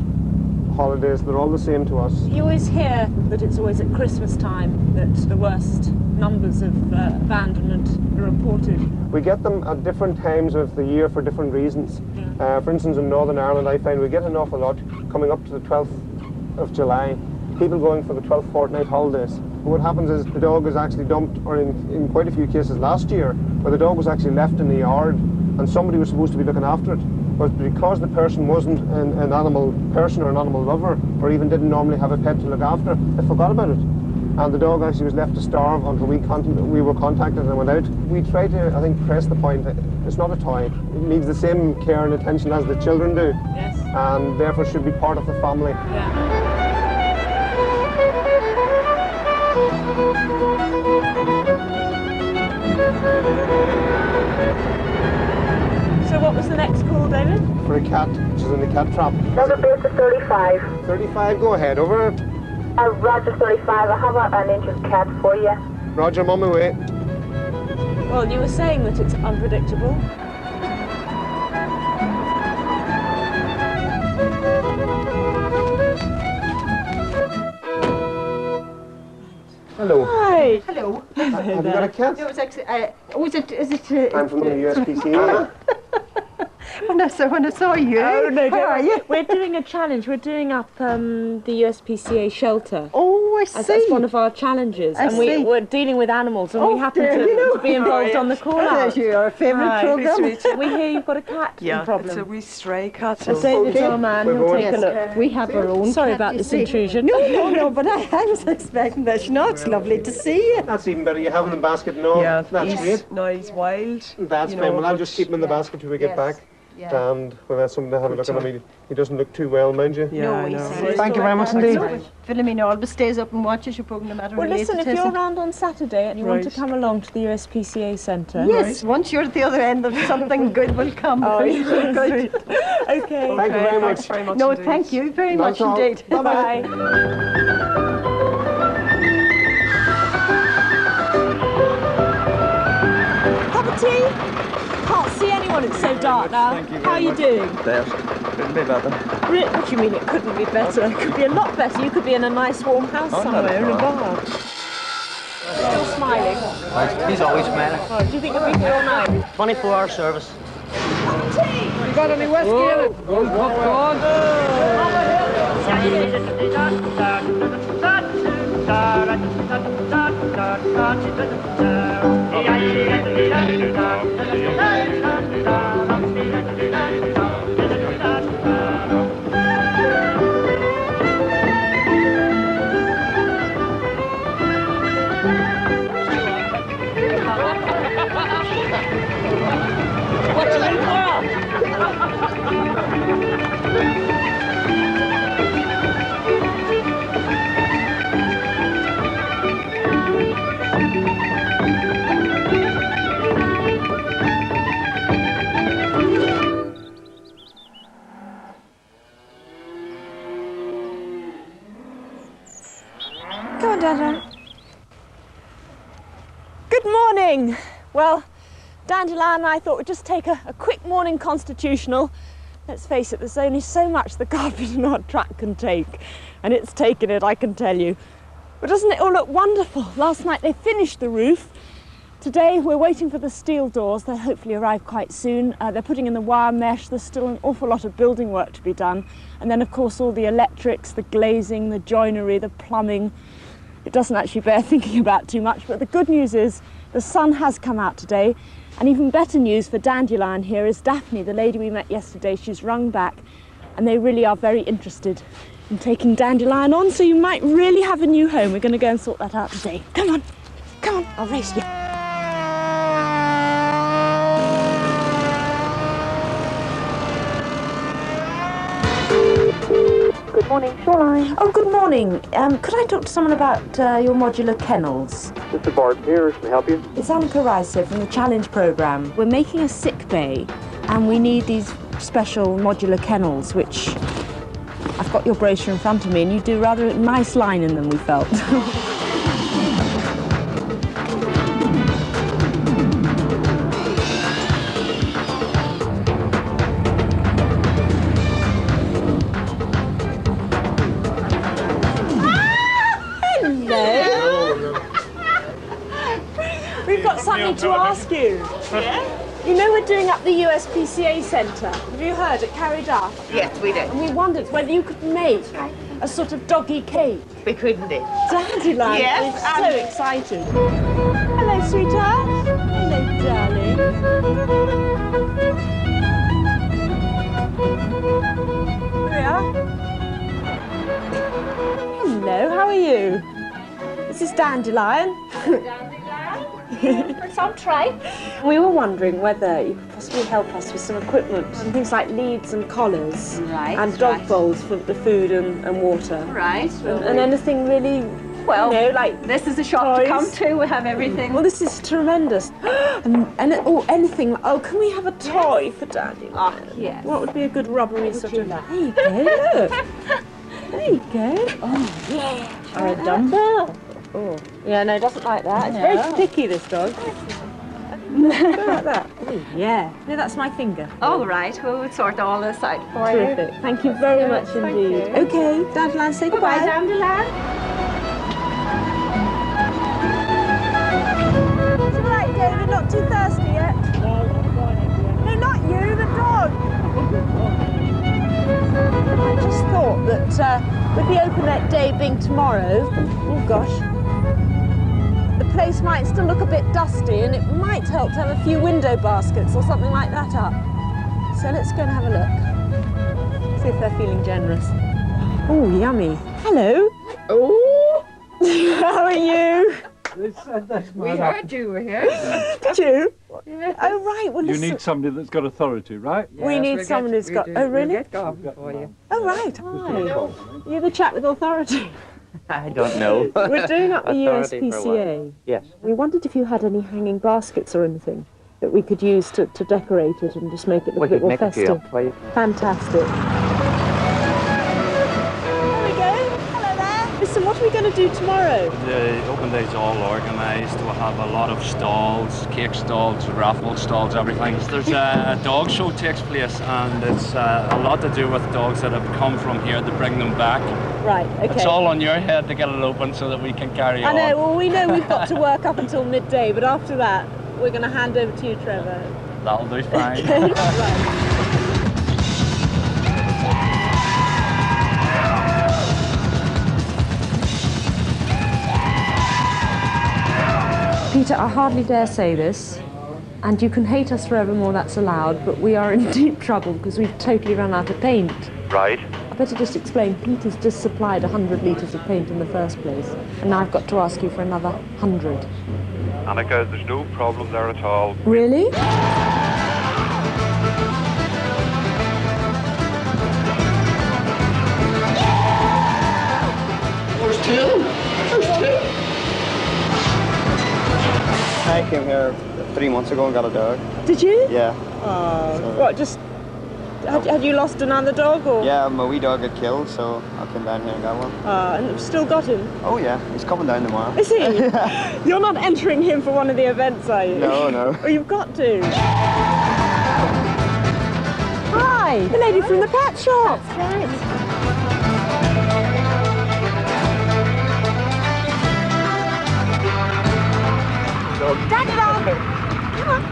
Speaker 5: holidays, they're all the same to us.
Speaker 1: You always hear that it's always at Christmas time that the worst numbers of abandonment are reported.
Speaker 5: We get them at different times of the year for different reasons. For instance, in Northern Ireland, I find we get an awful lot coming up to the 12th of July. People going for the 12th fortnight holidays. What happens is the dog is actually dumped, or in quite a few cases last year, where the dog was actually left in the yard and somebody was supposed to be looking after it. But because the person wasn't an animal person or an animal lover, or even didn't normally have a pet to look after, they forgot about it. And the dog actually was left to starve until we were contacted and went out. We try to, I think, press the point that it's not a toy. It needs the same care and attention as the children do.
Speaker 1: Yes.
Speaker 5: And therefore should be part of the family.
Speaker 1: Yeah. So what was the next call, David?
Speaker 5: For a cat, which is in the cat trap.
Speaker 6: Number base to 35.
Speaker 5: 35, go ahead, over.
Speaker 6: Roger 35, I have an injured cat for you.
Speaker 5: Roger, I'm on my way.
Speaker 1: Well, you were saying that it's unpredictable.
Speaker 5: Hello.
Speaker 8: Hi. Hello.
Speaker 5: Have you got a cat?
Speaker 8: No, it's actually, is it?
Speaker 5: I'm from the USPCA.
Speaker 8: When I saw you.
Speaker 1: Oh, no,
Speaker 8: How are you?
Speaker 1: We're doing a challenge. We're doing up the USPCA shelter.
Speaker 8: Oh, I see.
Speaker 1: As one of our challenges.
Speaker 8: I see.
Speaker 1: We're dealing with animals, and we happen to be involved on the call out.
Speaker 8: That's your favourite programme.
Speaker 1: We hear you've got a cat problem.
Speaker 13: It's a wee stray cat.
Speaker 1: And David's our man. He'll take a look.
Speaker 8: We have our own.
Speaker 1: Sorry
Speaker 8: cat,
Speaker 1: about
Speaker 8: you
Speaker 1: this
Speaker 8: see.
Speaker 1: intrusion.
Speaker 8: No, but I was expecting this. No, it's lovely to see you.
Speaker 5: That's even better. You have him in the basket. No, that's great.
Speaker 13: No, he's wild.
Speaker 5: That's fine. Well, I'll just keep him in the basket till we get back.
Speaker 8: Yeah.
Speaker 5: And we'll let somebody have a look at him. He doesn't look too well, mind you.
Speaker 13: Yeah,
Speaker 8: No,
Speaker 5: Thank you very much indeed.
Speaker 8: Philomena always stays up and watches your programme no matter
Speaker 1: Well,
Speaker 8: how late
Speaker 1: listen,
Speaker 8: it
Speaker 1: if
Speaker 8: is.
Speaker 1: you're around on Saturday and you want to come along to the USPCA Centre.
Speaker 8: Yes, once you're at the other end, there's something good will come.
Speaker 1: Oh,
Speaker 8: good.
Speaker 1: Okay.
Speaker 5: Thank you very much.
Speaker 13: Thanks very much
Speaker 8: No,
Speaker 13: indeed.
Speaker 8: thank you very
Speaker 5: That's
Speaker 8: much
Speaker 5: all.
Speaker 8: indeed.
Speaker 5: Bye-bye.
Speaker 1: Cup of tea? Can't see anyone, it's so dark now. How are you doing?
Speaker 11: Best. Couldn't be better.
Speaker 1: What do you mean it couldn't be better? It could be a lot better. You could be in a nice warm house somewhere in a bar. Still smiling.
Speaker 11: He's always smiling.
Speaker 1: Oh, do you think you'll be here all night?
Speaker 11: 24-hour service.
Speaker 13: You got any whiskey in it? Go on.
Speaker 1: What do you want? Come on, Dandelion. Good morning. Well, Dandelion and I thought we'd just take a quick morning constitutional. Let's face it, there's only so much the carpet in our track can take, and it's taken it, I can tell you. But doesn't it all look wonderful? Last night they finished the roof. Today we're waiting for the steel doors. They'll hopefully arrive quite soon. They're putting in the wire mesh. There's still an awful lot of building work to be done. And then of course all the electrics, the glazing, the joinery, the plumbing. It doesn't actually bear thinking about too much, but the good news is the sun has come out today. And even better news for Dandelion here is Daphne, the lady we met yesterday. She's rung back and they really are very interested in taking Dandelion on, so you might really have a new home. We're going to go and sort that out today. Come on, I'll race you.
Speaker 7: morning, Shoreline.
Speaker 1: Oh, good morning. Could I talk to someone about your modular kennels?
Speaker 9: Mr. Barton here, can I help you?
Speaker 1: It's Annika Rice from the Challenge programme. We're making a sick bay and we need these special modular kennels, which I've got your brochure in front of me and you do rather a nice line in them, we felt. We've got something to ask you. Yeah? You know we're doing up the USPCA Centre. Have you heard at Carryduff?
Speaker 8: Yes, we did.
Speaker 1: And we wondered whether you could make a sort of doggy cake.
Speaker 8: We couldn't do.
Speaker 1: Dandelion
Speaker 8: Yes,
Speaker 1: is so excited. Hello, sweetheart. Hello, darling. Here we are. Hello, how are you? This is Dandelion.
Speaker 12: For some try.
Speaker 1: We were wondering whether you could possibly help us with some equipment and things like leads and collars and dog bowls for the food and water.
Speaker 8: Right.
Speaker 1: And anything really,
Speaker 8: Well,
Speaker 1: you know, like
Speaker 8: this is a shop
Speaker 1: toys.
Speaker 8: to come to. We have everything.
Speaker 1: Well, this is tremendous. Anything. Oh, can we have a toy for Daddy?
Speaker 8: Oh, yes.
Speaker 1: What would be a good rubbery sort of... There you go, look. There you go. Oh, yeah. Or a dumbbell. Oh, yeah, no, doesn't like that. It's very picky, this dog. Go like that. Oh, yeah. No, that's my finger.
Speaker 8: All right, we'll sort all this out for
Speaker 1: Terrific. Thank you very much
Speaker 8: Thank
Speaker 1: indeed.
Speaker 8: you.
Speaker 1: Okay, Dandelion, say goodbye.
Speaker 8: Bye, Dandelion.
Speaker 1: It's all right, David, not too thirsty yet. No, not you, the dog. I just thought that with the open net day being tomorrow, oh gosh, the place might still look a bit dusty and it might help to have a few window baskets or something like that up. So let's go and have a look. See if they're feeling generous. Oh, yummy. Hello. Oh. How are you?
Speaker 8: We heard you were here.
Speaker 1: Did you? Yes. Oh, right. Well,
Speaker 14: you
Speaker 1: listen.
Speaker 14: need somebody that's got authority, right?
Speaker 1: Yes, we need someone who's got... Oh, really?
Speaker 8: We'll get coffee for you.
Speaker 1: Oh, right. Hi. You're the chap with authority.
Speaker 15: I don't know.
Speaker 1: We're doing up the
Speaker 15: Authority for what?
Speaker 1: USPCA.
Speaker 15: Yes.
Speaker 1: We wondered if you had any hanging baskets or anything that we could use to decorate it and just make it look a bit more festive. Fantastic. There we go. Hello there. Listen, what are we going to do tomorrow?
Speaker 16: The open day's all organised. We'll have a lot of stalls, cake stalls, raffle stalls, everything. There's a dog show takes place and it's a lot to do with dogs that have come from here to bring them back.
Speaker 1: Right, okay.
Speaker 16: It's all on your head to get it open so that we can carry on.
Speaker 1: I know, well we know we've got to work up until midday, but after that we're going to hand over to you, Trevor.
Speaker 16: That'll do fine.
Speaker 1: Right. Peter, I hardly dare say this, and you can hate us forevermore, that's allowed, but we are in deep trouble because we've totally run out of paint.
Speaker 9: Right.
Speaker 1: I better just explain, Peter's just supplied 100 litres of paint in the first place, and now I've got to ask you for another 100.
Speaker 9: Annika, there's no problem there at all.
Speaker 1: Really?
Speaker 9: There's two. There's two. I came here 3 months ago and got a dog.
Speaker 1: Did you?
Speaker 9: Yeah.
Speaker 1: What, just... Had you lost another dog, or...?
Speaker 9: Yeah, my wee dog got killed, so I came down here and got one.
Speaker 1: And you've still got him?
Speaker 9: Oh yeah, he's coming down tomorrow.
Speaker 1: Is he? You're not entering him for one of the events, are you?
Speaker 9: No, no.
Speaker 1: Oh, you've got to. Hi, the lady from the pet shop.
Speaker 12: That's right.
Speaker 1: Daddy dog! Come on.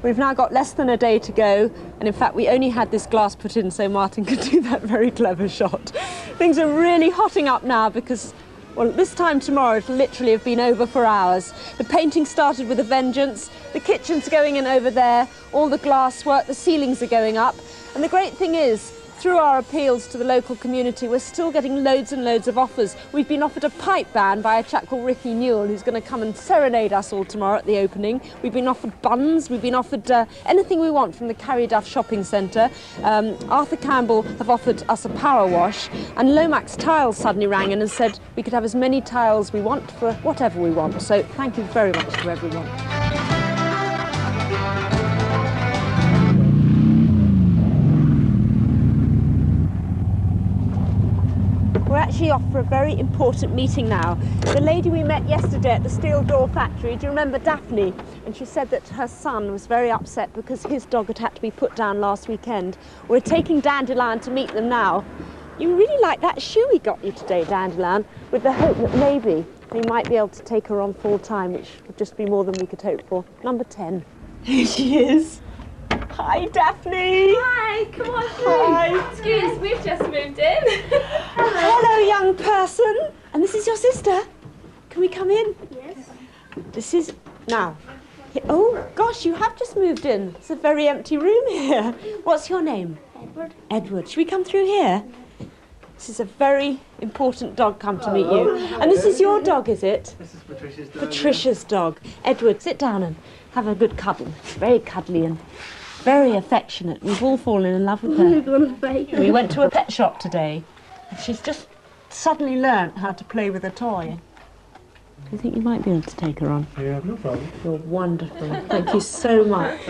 Speaker 1: We've now got less than a day to go, and in fact we only had this glass put in so Martin could do that very clever shot. Things are really hotting up now because, well, this time tomorrow it'll literally have been over for hours. The painting started with a vengeance, the kitchen's going in over there, all the glass work, the ceilings are going up, and the great thing is,
Speaker 15: through our appeals to the local community, we're still getting loads and loads of offers. We've been offered a pipe band by a chap called Ricky Newell, who's going to come and serenade us all tomorrow at the opening. We've been offered buns, we've been offered anything we want from the Carryduff Shopping Centre. Arthur Campbell have offered us a power wash, and Lomax Tiles suddenly rang in and said we could have as many tiles we want for whatever we want. So thank you very much to everyone. We're actually off for a very important meeting now. The lady we met yesterday at the steel door factory, do you remember Daphne? And she said that her son was very upset because his dog had to be put down last weekend. We're taking Dandelion to meet them now. You really like that shoe we got you today, Dandelion, with the hope that maybe we might be able to take her on full time, which would just be more than we could hope for. Number 10. Here she is. Hi, Daphne.
Speaker 12: Hi, come on through.
Speaker 15: Hi.
Speaker 12: Excuse, we've just moved in.
Speaker 15: Hello, young person. And this is your sister. Can we come in?
Speaker 12: Yes.
Speaker 15: This is... Now. Oh, gosh, you have just moved in. It's a very empty room here. What's your name?
Speaker 12: Edward.
Speaker 15: Edward. Should we come through here? This is a very important dog come to meet you. And this is your dog, is it?
Speaker 11: This is Patricia's dog.
Speaker 15: Patricia's dog. Edward, sit down and have a good cuddle. Very cuddly and very affectionate. We've all fallen in love with her. We went to a pet shop today. And she's just suddenly learnt how to play with a toy. Do you think you might be able to take her on?
Speaker 5: Yeah, no problem.
Speaker 15: You're wonderful. Thank you so much.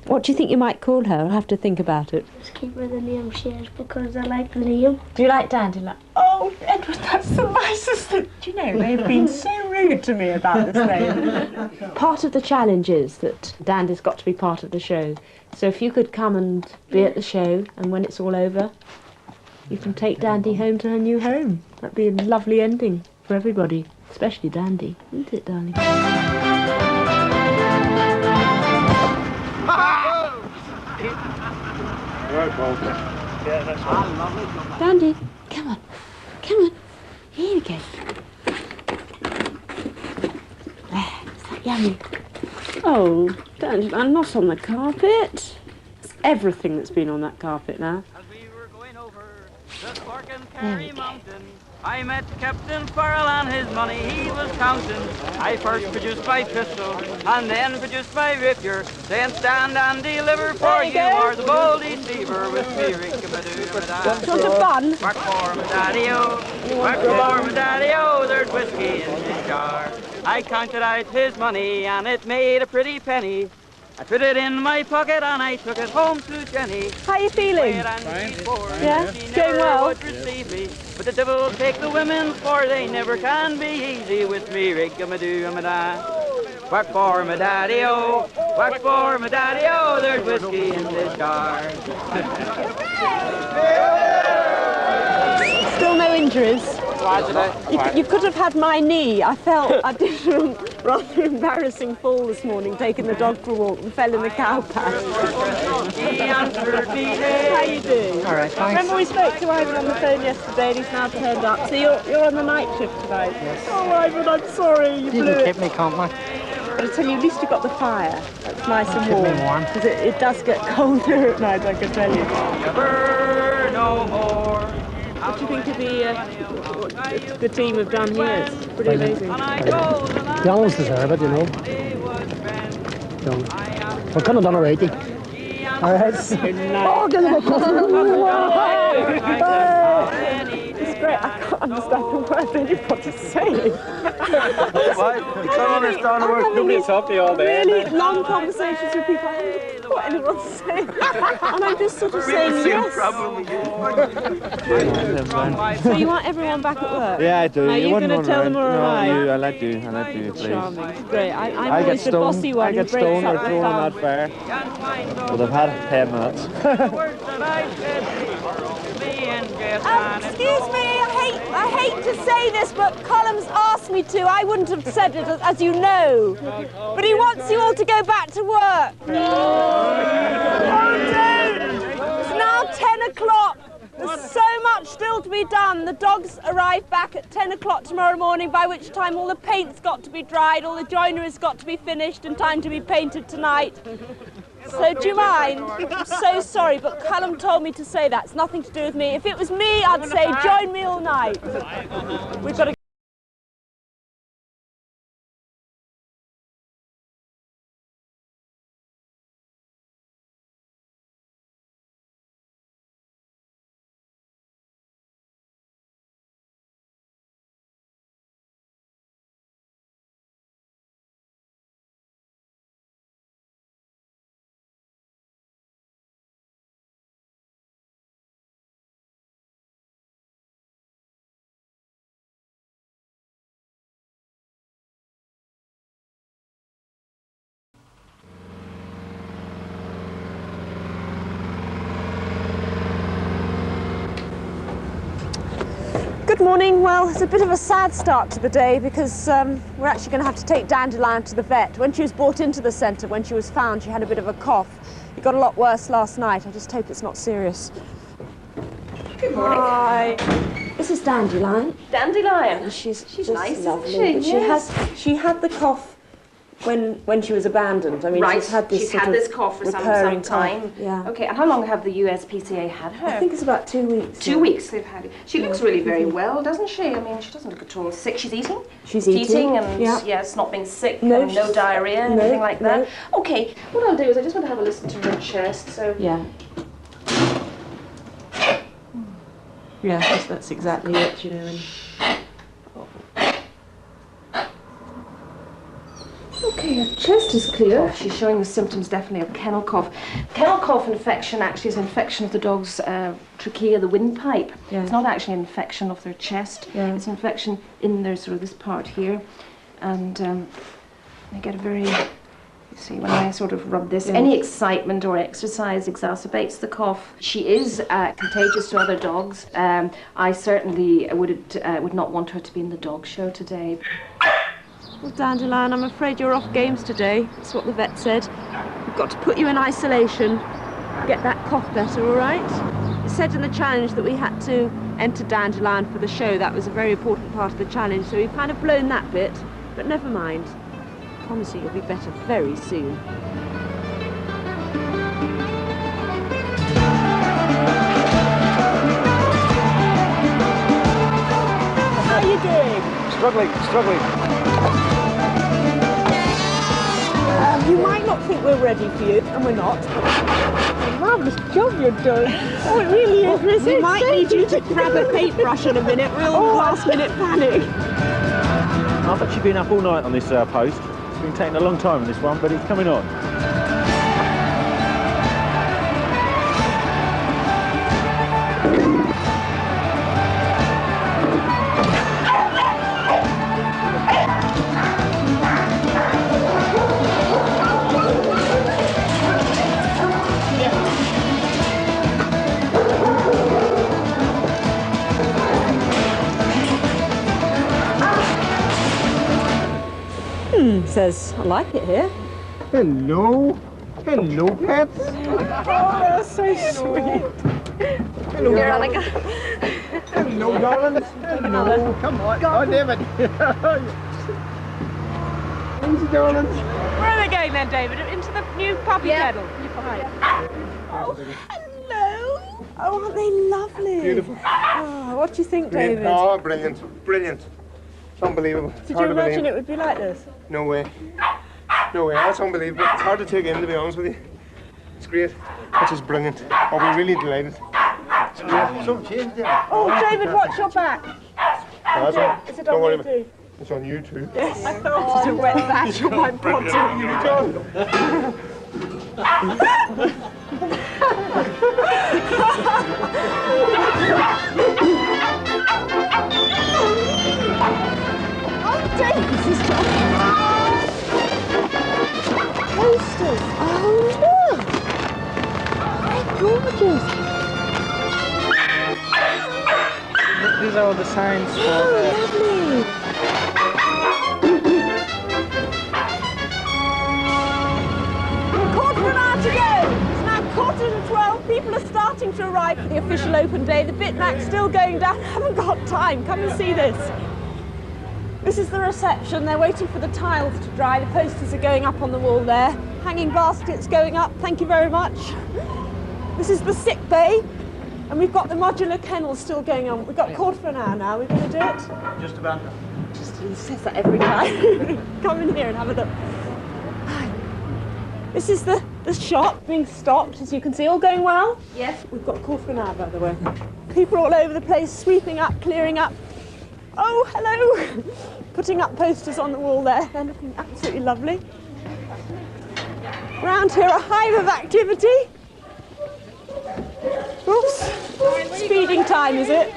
Speaker 15: What do you think you might call her? I'll have to think about it.
Speaker 12: Just keep her the name she is because I like the name.
Speaker 15: Do you like Dandelion? Oh, Edward, that's the nicest thing. Do you know, they've been so rude to me about this name. Part of the challenge is that Dandy's got to be part of the show. So if you could come and be at the show, and when it's all over, you can take Dandy home to her new home. That'd be a lovely ending for everybody, especially Dandy. Isn't it, darling? Dandy, come on. Come on. Here we go. There, is that yummy? Oh, Dandy, not on the carpet. It's everything that's been on that carpet now. There we go.
Speaker 17: I met Captain Farrell and his money he was counting. I first produced my pistol and then produced my rapier, saying stand and deliver for you are the bold deceiver with me rick-a-ma-doo-ma-da.
Speaker 15: Want a bun?
Speaker 17: Work for my daddy-o, work for my daddy-o, there's whiskey in his jar. I counted out his money and it made a pretty penny. I put it in my pocket and I took it home to Jenny.
Speaker 15: How are you feeling?
Speaker 17: Fine.
Speaker 15: Yeah, it's going well.
Speaker 17: Would receive me, but the devil will take the women, for they never can be easy with me. Rig-a-ma-doo-a-ma-da. Work for my daddy-o, work for my daddy-o, there's whiskey in this jar.
Speaker 15: Still no injuries? You could have had my knee. I did a rather embarrassing fall this morning, taking the dog for a walk and fell in the cow patch. How you doing?
Speaker 11: All right, thanks.
Speaker 15: Remember we spoke to Ivan on the phone yesterday and he's now turned up. So you're on the night shift tonight?
Speaker 11: Yes.
Speaker 15: Oh, Ivan, I'm sorry. You blew it.
Speaker 11: Keep me company.
Speaker 15: But I tell you, at least you got the fire. That's nice and
Speaker 11: Keep me
Speaker 15: warm.
Speaker 11: warm.
Speaker 15: Because it does get colder at night, I can tell you.
Speaker 17: Never no more.
Speaker 15: What do you think of the team have done here? It's pretty amazing.
Speaker 18: The animals deserve it, you know. We couldn't have done a 80. All right. Oh, get him a
Speaker 15: It's great. I can't understand the word anybody's saying.
Speaker 11: What? You can't understand a word.
Speaker 15: Nobody's talked to you all day. Really long conversations with people. I haven't got what anyone's saying. And I'm just sort of saying yes. So you want everyone back at work?
Speaker 2: Yeah, I do.
Speaker 15: Are you going to tell them or am I?
Speaker 2: I let you, please.
Speaker 15: Charming. Great. I'm
Speaker 2: I get
Speaker 15: always the
Speaker 2: stoned.
Speaker 15: bossy one
Speaker 2: I get
Speaker 15: who breaks
Speaker 2: stoned or
Speaker 15: up the
Speaker 2: thrown
Speaker 15: fun.
Speaker 2: in that fire. But I've had 10 minutes.
Speaker 15: Excuse me, I hate to say this, but Columns asked me to. I wouldn't have said it, as you know. But he wants you all to go back to work. No! Oh, don't! It's now 10 o'clock. There's so much still to be done. The dogs arrive back at 10 o'clock tomorrow morning, by which time all the paint's got to be dried, all the joinery's got to be finished, and time to be painted tonight. So do you mind? I'm so sorry, but Callum told me to say that. It's nothing to do with me. If it was me, I'd say join me all night. We've got to. Good morning. Well, it's a bit of a sad start to the day because we're actually going to have to take Dandelion to the vet. When she was brought into the centre, when she was found, she had a bit of a cough. It got a lot worse last night. I just hope it's not serious.
Speaker 19: Good morning.
Speaker 15: Hi. This is Dandelion.
Speaker 19: Dandelion.
Speaker 15: She's
Speaker 19: nice,
Speaker 15: lovely,
Speaker 19: isn't she?
Speaker 15: but she had the cough when she was abandoned. I mean,
Speaker 19: right.
Speaker 15: she's had this
Speaker 19: cough for some
Speaker 15: recurring
Speaker 19: time.
Speaker 15: cough. Yeah.
Speaker 19: Okay, and how long have the USPCA had her?
Speaker 15: I think it's about 2 weeks.
Speaker 19: 2 weeks they've had it. She looks really very well, doesn't she? I mean, she doesn't look at all sick. She's eating?
Speaker 15: She's eating.
Speaker 19: And yes, not being sick,
Speaker 15: no,
Speaker 19: and no diarrhea, anything like that.
Speaker 15: No.
Speaker 19: Okay, what I'll do is I just want to have a listen to her chest, so...
Speaker 15: Yeah. Yeah, that's exactly it, you know. And
Speaker 19: okay, her chest is clear. She's showing the symptoms definitely of kennel cough. Kennel cough infection actually is an infection of the dog's trachea, the windpipe.
Speaker 15: Yeah.
Speaker 19: It's not actually an infection of their chest.
Speaker 15: Yeah.
Speaker 19: It's an infection in their sort of this part here. And they get a very, you see, when I sort of rub this, any excitement or exercise exacerbates the cough. She is contagious to other dogs. I certainly would not want her to be in the dog show today.
Speaker 15: Well, Dandelion, I'm afraid you're off games today. That's what the vet said. We've got to put you in isolation, get that cough better, all right? It said in the challenge that we had to enter Dandelion for the show. That was a very important part of the challenge, so we've kind of blown that bit. But never mind. I promise you you'll be better very soon. How are you doing?
Speaker 14: Struggling.
Speaker 15: You might not think we're ready for you, and we're not. A marvellous job you're doing. Oh, it really is. We might need you to grab a paintbrush in a minute. Real last-minute panic.
Speaker 20: I've actually been up all night on this post. It's been taking a long time on this one, but it's coming on.
Speaker 15: Says, I like it here.
Speaker 5: Hello. Hello, pets.
Speaker 15: Oh, that's so sweet.
Speaker 5: Hello,
Speaker 19: Veronica.
Speaker 5: Hello, darlings. Hello. Come on. God damn it. Easy, darlings.
Speaker 15: Where are they going then, David? Into the new puppy kennel? You're fine. Oh, hello. Oh, aren't they lovely?
Speaker 5: Beautiful.
Speaker 15: Oh, what do you think, David?
Speaker 5: Oh, brilliant. Brilliant. It's unbelievable.
Speaker 15: Did you imagine it would be like this?
Speaker 5: No way. No way. That's unbelievable. It's hard to take in, to be honest with you. It's great. Which is brilliant. I'll be really delighted. It's great. Some change there.
Speaker 15: Oh, David, watch your back.
Speaker 5: That's on.
Speaker 15: Is it
Speaker 5: Don't
Speaker 15: on
Speaker 5: worry
Speaker 15: you
Speaker 5: about it.
Speaker 15: too?
Speaker 5: It's on you too.
Speaker 15: Yes. I thought it was a wet bash on my bottom. Oh, David, this is Coasters. Oh, look. They're gorgeous.
Speaker 20: These are all the signs for
Speaker 15: lovely. Quarter of an hour to go. It's now 11:45. People are starting to arrive for the official open day. The Bitmac's still going down. I haven't got time. Come and see this. This is the reception. They're waiting for the tiles to dry. The posters are going up on the wall there. hanging baskets going up. Thank you very much. This is the sick bay, and we've got the modular kennel still going on. We've got a quarter of an hour now. We're going to do it.
Speaker 4: Just about.
Speaker 15: He says that every time. Come in here and have a look. This is the shop being stocked, as you can see. All going well?
Speaker 19: Yes.
Speaker 15: We've got a quarter of an hour, by the way. People all over the place, sweeping up, clearing up. Oh, hello! Putting up posters on the wall there. They're looking absolutely lovely. Round here, a hive of activity. Oops. Speeding time, is it?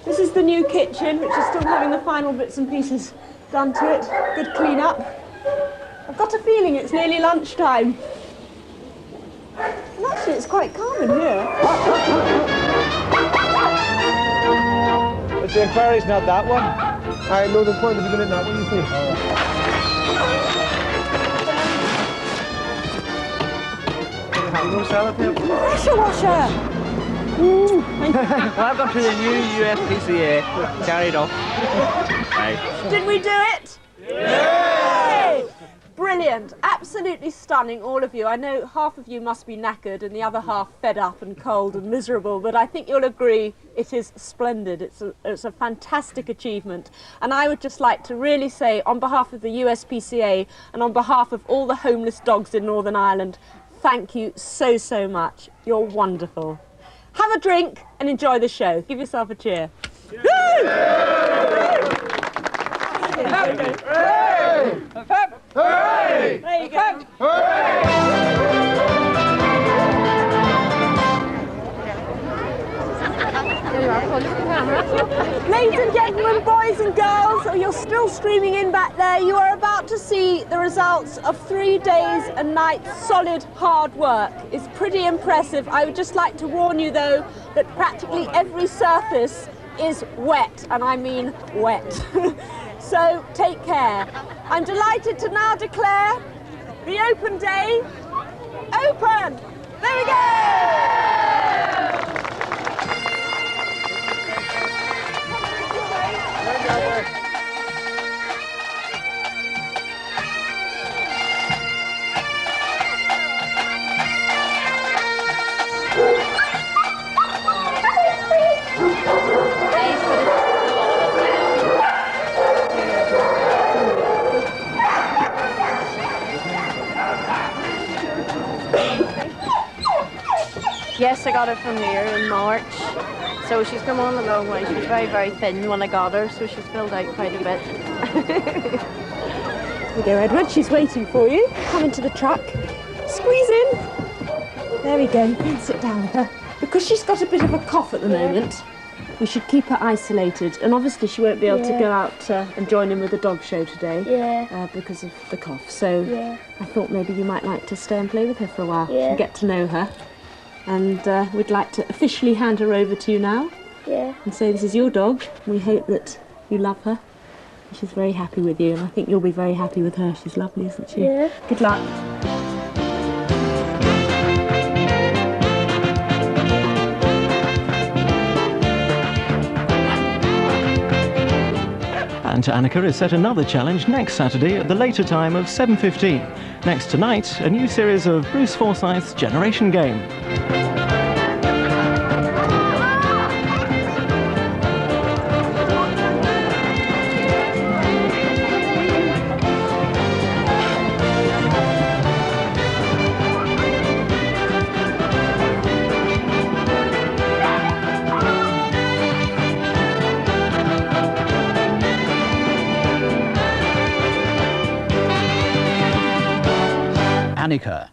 Speaker 15: This is the new kitchen, which is still having the final bits and pieces done to it. Good clean up. I've got a feeling it's nearly lunchtime. And actually, it's quite calm in here.
Speaker 20: But the inquiry's not that one.
Speaker 5: I know the point of the minute, that one, you see.
Speaker 15: Pressure washer! Thank you.
Speaker 11: Welcome to the new USPCA. Carried off. Right.
Speaker 15: Did we do it? Yay! Brilliant, absolutely stunning, all of you. I know half of you must be knackered and the other half fed up and cold and miserable, but I think you'll agree it is splendid. It's a fantastic achievement. And I would just like to really say, on behalf of the USPCA and on behalf of all the homeless dogs in Northern Ireland, thank you so, so much. You're wonderful. Have a drink and enjoy the show. Give yourself a cheer. There you go. Ladies and gentlemen, boys and girls, you're still streaming in back there. You are about to see the results of 3 days and nights solid hard work. It's pretty impressive. I would just like to warn you though that practically every surface is wet, and I mean wet. So take care. I'm delighted to now declare the open day open. There we go. Yes, I got her from here in March. So she's come on a long way. She was very, very thin when I got her, so she's filled out quite a bit. Here you go, Edward. She's waiting for you. Come into the truck. Squeeze in. There we go. You can sit down with her. Because she's got a bit of a cough at the moment, we should keep her isolated. And obviously she won't be able to go out and join in with the dog show today because of the cough. So I thought maybe you might like to stay and play with her for a while and get to know her. And we'd like to officially hand her over to you now. And say this is your dog. We hope that you love her. She's very happy with you, and I think you'll be very happy with her. She's lovely, isn't she? Good luck.
Speaker 21: And Annika is set another challenge next Saturday at the later time of 7:15. Next tonight, a new series of Bruce Forsyth's Generation Game.
Speaker 22: Annika,